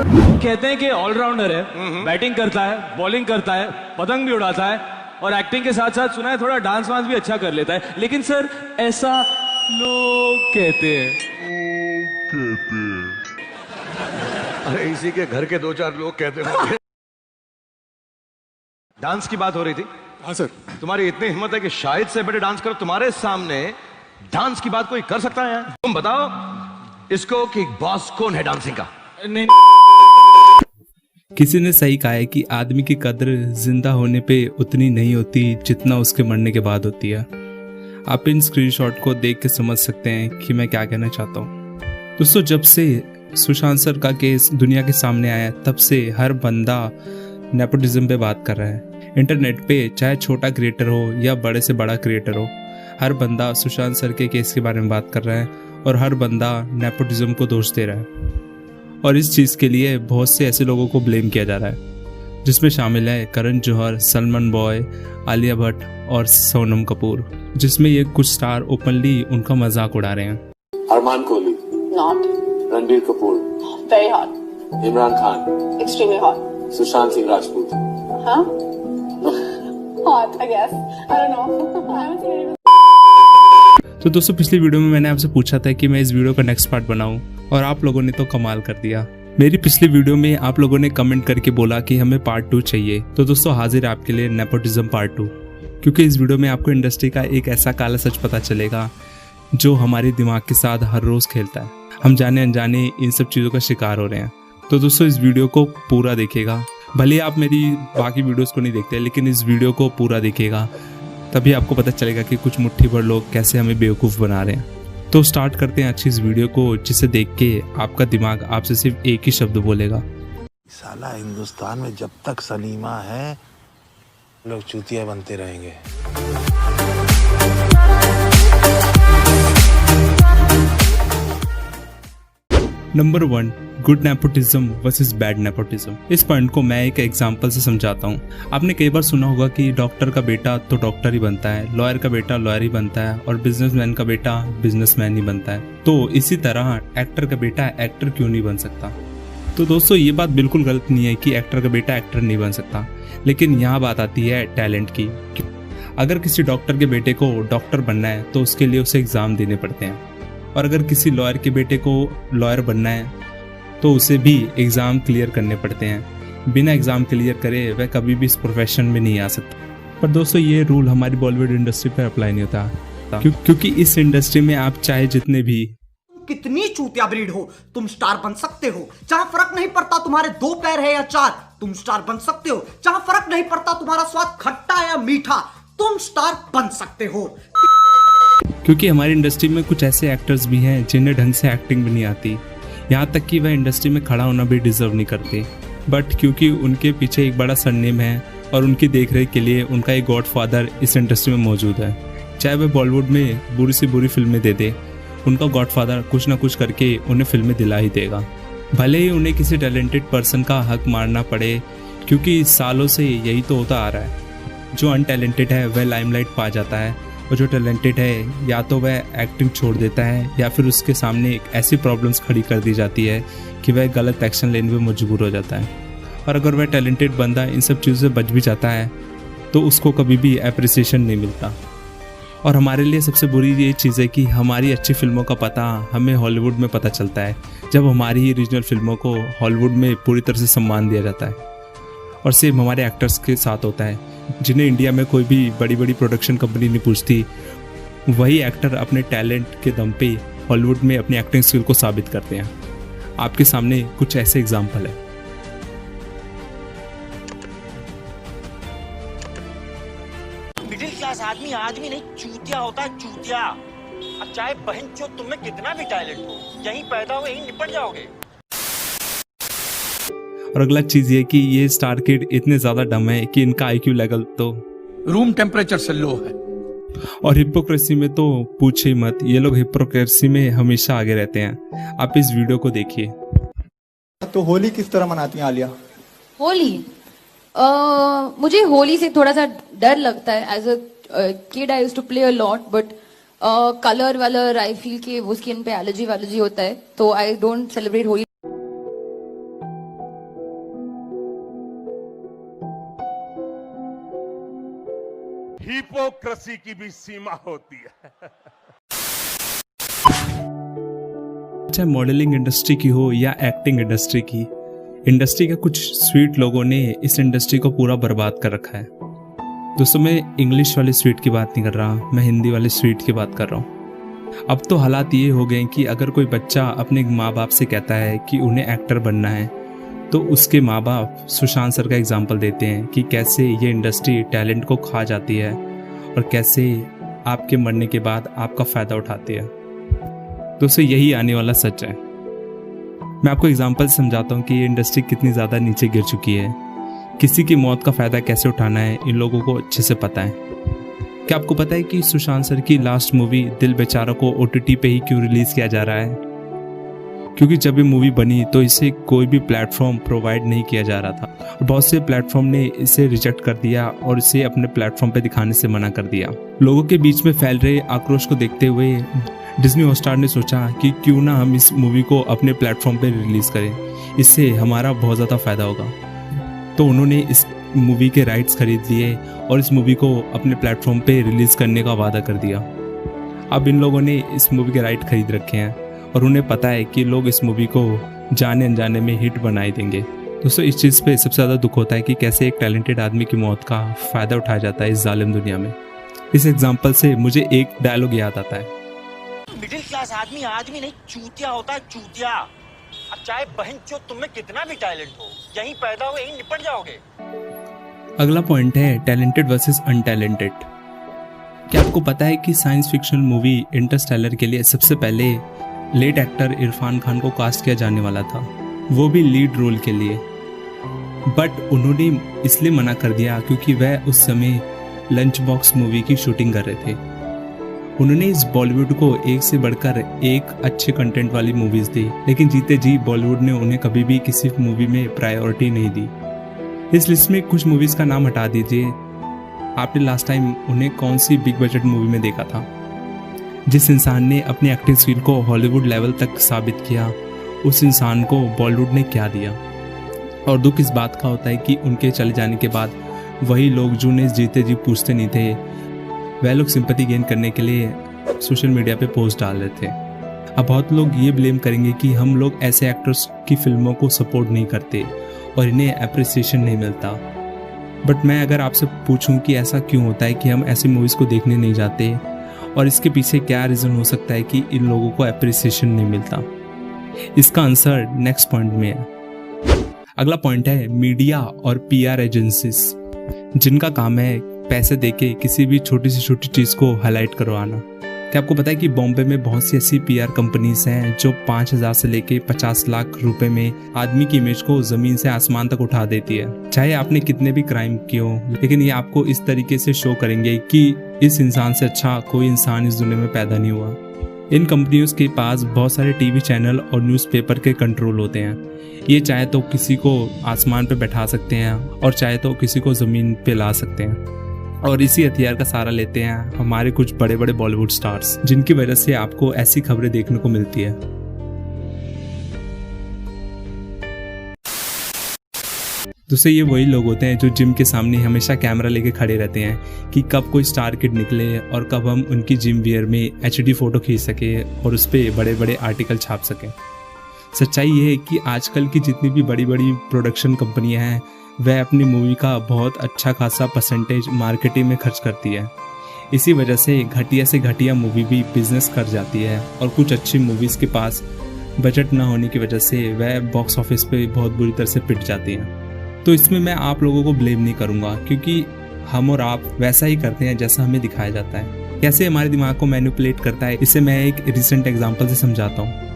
कहते हैं कि ऑलराउंडर है, बैटिंग करता है, बॉलिंग करता है, पतंग भी उड़ाता है और एक्टिंग के साथ साथ सुना है थोड़ा डांस वांस भी अच्छा कर लेता है। लेकिन सर ऐसा लोग कहते हैं। अरे इसी के घर के 2-4 लोग कहते होंगे। डांस की बात हो रही थी। हाँ सर। तुम्हारी इतनी हिम्मत है कि शाहिद से बड़े डांस करो, तुम्हारे सामने डांस की बात कोई कर सकता है? तुम बताओ इसको कि बॉस कौन है डांसिंग का? नहीं। किसी ने सही कहा है कि आदमी की कद्र जिंदा होने पे उतनी नहीं होती जितना उसके मरने के बाद होती है। आप इन स्क्रीनशॉट को देख के समझ सकते हैं कि मैं क्या कहना चाहता हूँ। दोस्तों, जब से सुशांत सर का केस दुनिया के सामने आया तब से हर बंदा नेपोटिज्म पे बात कर रहा है। इंटरनेट पे चाहे छोटा क्रिएटर हो या बड़े से बड़ा क्रिएटर हो, हर बंदा सुशांत सर के केस के बारे में बात कर रहा है और हर बंदा नेपोटिज्म को दोष दे रहा है। और इस चीज़ के लिए बहुत से ऐसे लोगों को ब्लेम किया जा रहा है, जिसमें शामिल है करण जौहर, सलमान बॉय, आलिया भट्ट और सोनम कपूर, जिसमें ये कुछ स्टार ओपनली उनका मजाक उड़ा रहे हैं। Armaan Kohli, Not. Ranbir Kapoor, Very hot. Imran Khan, Extremely hot. Sushant Singh Rajput. Huh? Hot, I guess. I don't know. I haven't seen anyone. तो दोस्तों, पिछली वीडियो में मैंने आपसे पूछा था कि मैं इस वीडियो का नेक्स्ट पार्ट बनाऊं और आप लोगों ने तो कमाल कर दिया। मेरी पिछली वीडियो में आप लोगों ने कमेंट करके बोला कि हमें पार्ट 2 चाहिए। तो दोस्तों, हाजिर है आपके लिए नेपोटिज्म पार्ट 2, क्योंकि इस वीडियो में आपको इंडस्ट्री का एक ऐसा काला सच पता चलेगा जो हमारे दिमाग के साथ हर रोज खेलता है। हम जाने अनजाने इन सब चीज़ों का शिकार हो रहे हैं। तो दोस्तों, इस वीडियो को पूरा देखिएगा। भले आप मेरी बाकी वीडियोस को नहीं देखते, लेकिन इस वीडियो को पूरा देखिएगा, तभी आपको पता चलेगा कि कुछ मुट्ठी भर लोग कैसे हमें बेवकूफ़ बना रहे हैं। तो स्टार्ट करते हैं अच्छी इस वीडियो को, जिसे देख के आपका दिमाग आपसे सिर्फ एक ही शब्द बोलेगा, साला हिंदुस्तान में जब तक सलीमा है लोग चूतिया बनते रहेंगे। Number 1, good nepotism versus bad nepotism. इस पॉइंट को मैं एक एग्जांपल से समझाता हूँ। आपने कई बार सुना होगा कि डॉक्टर का बेटा तो डॉक्टर ही बनता है, लॉयर का बेटा लॉयर ही बनता है और बिजनेसमैन का बेटा बिजनेसमैन ही बनता है। तो इसी तरह एक्टर का बेटा एक्टर क्यों नहीं बन सकता? तो दोस्तों, ये बात बिल्कुल गलत नहीं है कि एक्टर का बेटा एक्टर नहीं बन सकता, लेकिन यहाँ बात आती है टैलेंट की। अगर किसी डॉक्टर के बेटे को डॉक्टर बनना है तो उसके लिए उसे एग्जाम देने पड़ते हैं, और अगर किसी लॉयर के बेटे को लॉयर बनना है तो उसे भी एग्ज़ाम क्लियर करने पड़ते हैं। बिना एग्ज़ाम क्लियर करे वह कभी भी इस प्रोफेशन में नहीं आ सकता। पर दोस्तों, ये रूल हमारी बॉलीवुड इंडस्ट्री पर अप्लाई नहीं होता, क्योंकि इस इंडस्ट्री में आप चाहे जितने भी कितनी चूतिया ब्रीड हो, तुम स्टार बन सकते हो। जहां फर्क नहीं पड़ता तुम्हारे 2 पैर है या 4, तुम स्टार बन सकते हो। जहां फर्क नहीं पड़ता तुम्हारा स्वाद खट्टा या मीठा, तुम स्टार बन सकते हो। क्योंकि हमारी इंडस्ट्री में कुछ ऐसे एक्टर्स भी हैं जिन्हें ढंग से एक्टिंग भी नहीं आती, यहाँ तक कि वह इंडस्ट्री में खड़ा होना भी डिजर्व नहीं करते। बट क्योंकि उनके पीछे एक बड़ा सरनेम है और उनकी देखरेख के लिए उनका एक गॉडफादर इस इंडस्ट्री में मौजूद है, चाहे वह बॉलीवुड में बुरी से बुरी फिल्में दे दे, उनका गॉडफादर कुछ ना कुछ करके उन्हें फिल्में दिला ही देगा। भले ही उन्हें किसी टैलेंटेड पर्सन का हक मारना पड़े, क्योंकि सालों से यही तो होता आ रहा है। जो अनटैलेंटेड है वह लाइमलाइट पा जाता है, और जो टैलेंटेड है या तो वह एक्टिंग छोड़ देता है या फिर उसके सामने एक ऐसी प्रॉब्लम्स खड़ी कर दी जाती है कि वह गलत एक्शन लेने में मजबूर हो जाता है। और अगर वह टैलेंटेड बंदा इन सब चीज़ों से बच भी जाता है तो उसको कभी भी एप्रिसिएशन नहीं मिलता। और हमारे लिए सबसे बुरी ये चीज़ है कि हमारी अच्छी फिल्मों का पता हमें हॉलीवुड में पता चलता है, जब हमारी ही रीजनल फिल्मों को हॉलीवुड में पूरी तरह से सम्मान दिया जाता है। और सेम हमारे एक्टर्स के साथ होता है, जिन्हें इंडिया में कोई भी बड़ी बड़ी प्रोडक्शन कंपनी नहीं पूछती। वही एक्टर अपने टैलेंट के दम पे हॉलीवुड में अपनी एक्टिंग स्किल को साबित करते हैं। आपके सामने कुछ ऐसे एग्जाम्पल है। मिडिल क्लास आदमी आदमी नहीं चूतिया होता है, चूतिया। अब चाहे बहन चो तुम में कितना भी टैलेंट हो, यहीं पैदा हो यहीं निपट जाओगे। और अगला चीज ये कि ये स्टार किड इतने ज्यादा डम है कि इनका आईक्यू लेवल तो रूम टेम्परेचर से लो है। और हिपोक्रेसी में तो पूछे मत, ये लोग हिपोक्रेसी में हमेशा आगे रहते हैं। आप इस वीडियो को देखिए। तो होली किस तरह मनाती हैं आलिया? होली मुझे होली से थोड़ा सा डर लगता है। As a kid I used to play a lot, but colour वालर आई फील कि वो स्किन पे एलर्जी होता है, तो I don't celebrate Holi. Democracy की भी सीमा होती है। चाहे मॉडलिंग इंडस्ट्री की हो या एक्टिंग इंडस्ट्री की, इंडस्ट्री के कुछ स्वीट लोगों ने इस इंडस्ट्री को पूरा बर्बाद कर रखा है। दोस्तों, मैं इंग्लिश वाले स्वीट की बात नहीं कर रहा, मैं हिंदी वाले स्वीट की बात कर रहा हूँ। अब तो हालात ये हो गए कि अगर कोई बच्चा अपने माँ बाप से कहता है कि उन्हें एक्टर बनना है, तो उसके माँ बाप सुशांत सर का एग्जाम्पल देते हैं कि कैसे ये इंडस्ट्री टैलेंट को खा जाती है और कैसे आपके मरने के बाद आपका फ़ायदा उठाती है। दोस्तों, यही आने वाला सच है। मैं आपको एग्जाम्पल समझाता हूँ कि ये इंडस्ट्री कितनी ज़्यादा नीचे गिर चुकी है। किसी की मौत का फ़ायदा कैसे उठाना है इन लोगों को अच्छे से पता है। क्या आपको पता है कि सुशांत सर की लास्ट मूवी दिल बेचारा को OTT पे ही क्यों रिलीज़ किया जा रहा है? क्योंकि जब ये मूवी बनी तो इसे कोई भी प्लेटफॉर्म प्रोवाइड नहीं किया जा रहा था और बहुत से प्लेटफॉर्म ने इसे रिजेक्ट कर दिया और इसे अपने प्लेटफॉर्म पे दिखाने से मना कर दिया। लोगों के बीच में फैल रहे आक्रोश को देखते हुए डिज्नी हॉटस्टार ने सोचा कि क्यों ना हम इस मूवी को अपने प्लेटफॉर्म पे रिलीज़ करें, इससे हमारा बहुत ज़्यादा फ़ायदा होगा। तो उन्होंने इस मूवी के राइट्स खरीद लिए और इस मूवी को अपने प्लेटफॉर्म पे रिलीज़ करने का वादा कर दिया। अब इन लोगों ने इस मूवी के राइट खरीद रखे हैं और उन्हें पता है कि लोग इस मूवी को जाने अनजाने में हिट बनाई देंगे। दोस्तों, इस चीज़ पे सबसे ज़्यादा दुख होता है कि कैसे एक टैलेंटेड आदमी की मौत का फ़ायदा उठाया जाता है इस जालिम दुनिया में। इस एग्जाम्पल से मुझे एक डायलॉग याद आता है, मिडिल क्लास आदमी नहीं चूतिया होता है, चूतिया। अब चाहे बहन चो तुम में कितना भी टैलेंट हो, यहीं पैदा हो यहीं निपट जाओगे। अगला पॉइंट है टैलेंटेड वर्सेस अनटैलेंटेड। क्या आपको पता है कि साइंस फिक्शन मूवी इंटरस्टेलर के लिए सबसे पहले लेट एक्टर इरफान खान को कास्ट किया जाने वाला था, वो भी लीड रोल के लिए, बट उन्होंने इसलिए मना कर दिया क्योंकि वह उस समय लंच बॉक्स मूवी की शूटिंग कर रहे थे। उन्होंने इस बॉलीवुड को एक से बढ़कर एक अच्छे कंटेंट वाली मूवीज दी, लेकिन जीते जी बॉलीवुड ने उन्हें कभी भी किसी मूवी में प्रायोरिटी नहीं दी। इस लिस्ट में कुछ मूवीज का नाम हटा दीजिए, आपने लास्ट टाइम उन्हें कौन सी बिग बजट मूवी में देखा था? जिस इंसान ने अपनी एक्टिंग स्किल को हॉलीवुड लेवल तक साबित किया, उस इंसान को बॉलीवुड ने क्या दिया? और दुख इस बात का होता है कि उनके चले जाने के बाद वही लोग जो उन्हें जीते जी पूछते नहीं थे, वह लोग सिंपैथी गेन करने के लिए सोशल मीडिया पे पोस्ट डाल रहे थे। अब बहुत लोग ये ब्लेम करेंगे कि हम लोग ऐसे एक्टर्स की फिल्मों को सपोर्ट नहीं करते और इन्हें अप्रिसिएशन नहीं मिलता। बट मैं अगर आपसे पूछूं कि ऐसा क्यों होता है कि हम ऐसी मूवीज़ को देखने नहीं जाते और इसके पीछे क्या रीज़न हो सकता है कि इन लोगों को अप्रिसिएशन नहीं मिलता, इसका आंसर नेक्स्ट पॉइंट में है। अगला पॉइंट है मीडिया और PR एजेंसीज, जिनका काम है पैसे देके किसी भी छोटी से छोटी चीज़ को हाईलाइट करवाना। क्या आपको पता है कि बॉम्बे में बहुत सी ऐसी PR कंपनीज हैं जो 5,000 से लेके 50 लाख रुपए में आदमी की इमेज को ज़मीन से आसमान तक उठा देती है। चाहे आपने कितने भी क्राइम किए हो, लेकिन ये आपको इस तरीके से शो करेंगे कि इस इंसान से अच्छा कोई इंसान इस दुनिया में पैदा नहीं हुआ। इन कंपनियों के पास बहुत सारे TV चैनल और न्यूज़पेपर के कंट्रोल होते हैं। ये चाहे तो किसी को आसमान पे बैठा सकते हैं और चाहे तो किसी को ज़मीन पे ला सकते हैं, और इसी हथियार का सहारा लेते हैं हमारे कुछ बड़े बड़े बॉलीवुड स्टार्स, जिनकी वजह से आपको ऐसी खबरें देखने को मिलती है। दूसरे ये वही लोग होते हैं जो जिम के सामने हमेशा कैमरा लेके खड़े रहते हैं कि कब कोई स्टार किड निकले और कब हम उनकी जिम वियर में HD फोटो खींच सके और उस पर बड़े बड़े आर्टिकल छाप सकें। सच्चाई ये है कि आजकल की जितनी भी बड़ी बड़ी प्रोडक्शन कंपनियां हैं, वह अपनी मूवी का बहुत अच्छा खासा परसेंटेज मार्केटिंग में खर्च करती है। इसी वजह से घटिया से घटिया मूवी भी बिजनेस कर जाती है और कुछ अच्छी मूवीज़ के पास बजट ना होने की वजह से वह बॉक्स ऑफिस पे बहुत बुरी तरह से पिट जाती हैं। तो इसमें मैं आप लोगों को ब्लेम नहीं करूँगा, क्योंकि हम और आप वैसा ही करते हैं जैसा हमें दिखाया जाता है। कैसे हमारे दिमाग को मैनिपुलेट करता है, इसे मैं एक रिसेंट एग्जाम्पल से समझाता हूँ।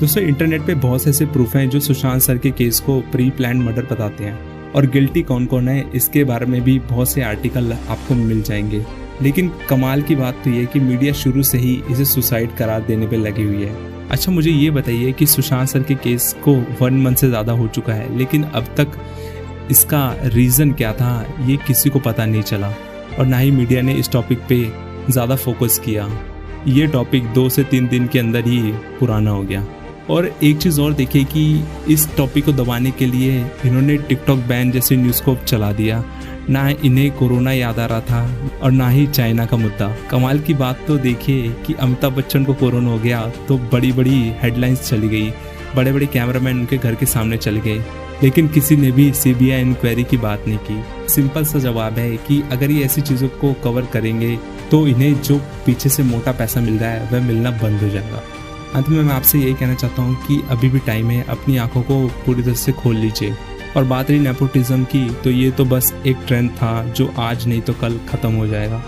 दोस्तों, इंटरनेट पे बहुत से ऐसे प्रूफ हैं जो सुशांत सर के केस को प्री प्लान मर्डर बताते हैं, और गिल्टी कौन कौन है इसके बारे में भी बहुत से आर्टिकल आपको मिल जाएंगे। लेकिन कमाल की बात तो ये कि मीडिया शुरू से ही इसे सुसाइड करार देने पे लगी हुई है। अच्छा, मुझे ये बताइए कि सुशांत सर के केस को 1 मंथ से ज़्यादा हो चुका है, लेकिन अब तक इसका रीज़न क्या था ये किसी को पता नहीं चला, और ना ही मीडिया ने इस टॉपिक पे ज़्यादा फोकस किया। ये टॉपिक 2 से 3 दिन के अंदर ही पुराना हो गया। और एक चीज़ और देखिए कि इस टॉपिक को दबाने के लिए इन्होंने टिकटॉक बैन जैसे न्यूज़ को चला दिया। ना इन्हें कोरोना याद आ रहा था और ना ही चाइना का मुद्दा। कमाल की बात तो देखिए कि अमिताभ बच्चन को कोरोना हो गया तो बड़ी बड़ी हेडलाइंस चली गई, बड़े बड़े कैमरामैन उनके घर के सामने चले गए, लेकिन किसी ने भी सीबीआई इंक्वायरी की बात नहीं की। सिंपल सा जवाब है कि अगर ये ऐसी चीज़ों को कवर करेंगे तो इन्हें जो पीछे से मोटा पैसा मिल रहा है वह मिलना बंद हो जाएगा। अंत में मैं आपसे यही कहना चाहता हूँ कि अभी भी टाइम है, अपनी आंखों को पूरी तरह से खोल लीजिए। और बात रही नेपोटिज्म की, तो ये तो बस एक ट्रेंड था जो आज नहीं तो कल ख़त्म हो जाएगा।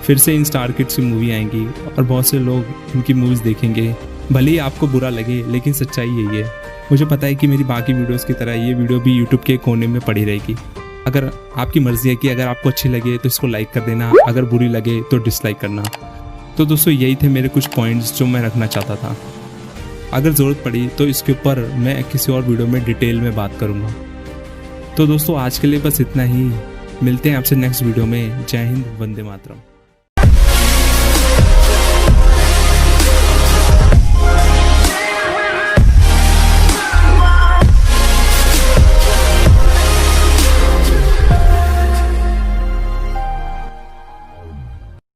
फिर से इन स्टार किड्स की मूवी आएंगी और बहुत से लोग इनकी मूवीज़ देखेंगे। भले ही आपको बुरा लगे, लेकिन सच्चाई यही है। मुझे पता है कि मेरी बाकी वीडियोस की तरह ये वीडियो भी यूट्यूब के कोने में पड़ी रहेगी। अगर आपकी मर्ज़ी है कि अगर आपको अच्छी लगे तो इसको लाइक कर देना, अगर बुरी लगे तो डिसलाइक करना। तो दोस्तों यही थे मेरे कुछ पॉइंट्स जो मैं रखना चाहता था। अगर ज़रूरत पड़ी तो इसके ऊपर मैं किसी और वीडियो में डिटेल में बात करूँगा। तो दोस्तों आज के लिए बस इतना ही, मिलते हैं आपसे नेक्स्ट वीडियो में। जय हिंद, वंदे मातरम।